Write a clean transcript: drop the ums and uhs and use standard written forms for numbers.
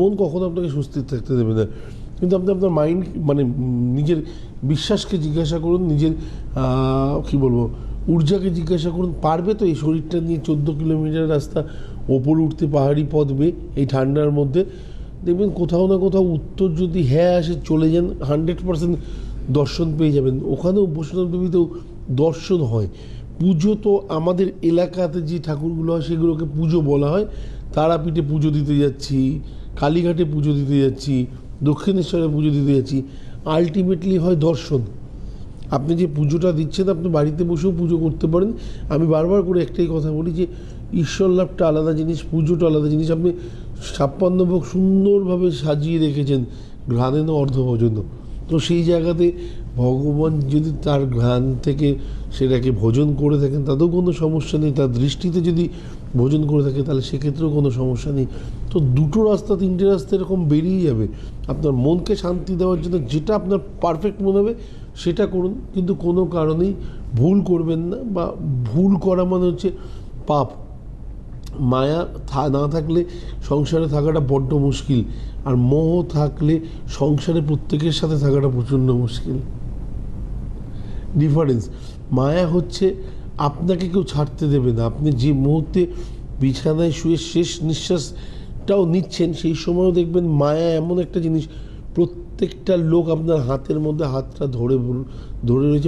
মন কখনো আপনাকে সুস্থির থাকতে দেবে না, কিন্তু আপনি আপনার মাইন্ড মানে নিজের বিশ্বাসকে জিজ্ঞাসা করুন, নিজের কি বলবো ঊর্জাকে জিজ্ঞাসা করুন, পারবে তো এই শরীরটা নিয়ে 14 কিলোমিটার রাস্তা ওপরে উঠতে, পাহাড়ি পথ বেয়ে এই ঠান্ডার মধ্যে? দেখবেন কোথাও না কোথাও উত্তর যদি হ্যাঁ আসে, চলে যান, 100% দর্শন পেয়ে যাবেন। ওখানেও বৈষ্ণবদেবীতেও দর্শন হয়। পুজো তো আমাদের এলাকাতে যে ঠাকুরগুলো হয় সেগুলোকে পুজো বলা হয়। তারাপীঠে পুজো দিতে যাচ্ছি, কালীঘাটে পুজো দিতে যাচ্ছি, দক্ষিণেশ্বরে পুজো দিতে যাচ্ছি, আলটিমেটলি হয় দর্শন। আপনি যে পুজোটা দিচ্ছেন আপনি বাড়িতে বসেও পুজো করতে পারেন। আমি বারবার করে একটাই কথা বলি যে ঈশ্বর লাভটা আলাদা জিনিস, পুজোটা আলাদা জিনিস। আপনি 56 ভোগ সুন্দরভাবে সাজিয়ে রেখেছেন ঘ্রাণেন অর্ধভোজন, তো সেই জায়গাতে ভগবান যদি তার ঘ্রাণ থেকে সেটাকে ভোজন করে থাকেন তাতেও কোনো সমস্যা নেই, তার দৃষ্টিতে যদি ভোজন করে থাকে তাহলে সেক্ষেত্রেও কোনো সমস্যা নেই। তো দুটো রাস্তা, তিনটে রাস্তা এরকম বেরিয়ে যাবে। আপনার মনকে শান্তি দেওয়ার জন্য যেটা আপনার পারফেক্ট মনে হবে সেটা করুন, কিন্তু কোনো কারণেই ভুল করবেন না। বা ভুল করা মানে হচ্ছে পাপ। মায়া না থাকলে সংসারে থাকাটা বড্ড মুশকিল, আর মোহ থাকলে সংসারে প্রত্যেকের সাথে থাকাটা প্রচণ্ড মুশকিল। ডিফারেন্স। মায়া হচ্ছে আপনাকে কেউ ছাড়তে দেবে না। আপনি যে মুহূর্তে বিছানায় শুয়ে শেষ নিঃশ্বাসটাও নিচ্ছেন সেই সময়ও দেখবেন মায়া এমন একটা জিনিস, প্রত্যেকটা লোক আপনার হাতের মধ্যে হাতটা ধরে রয়েছে,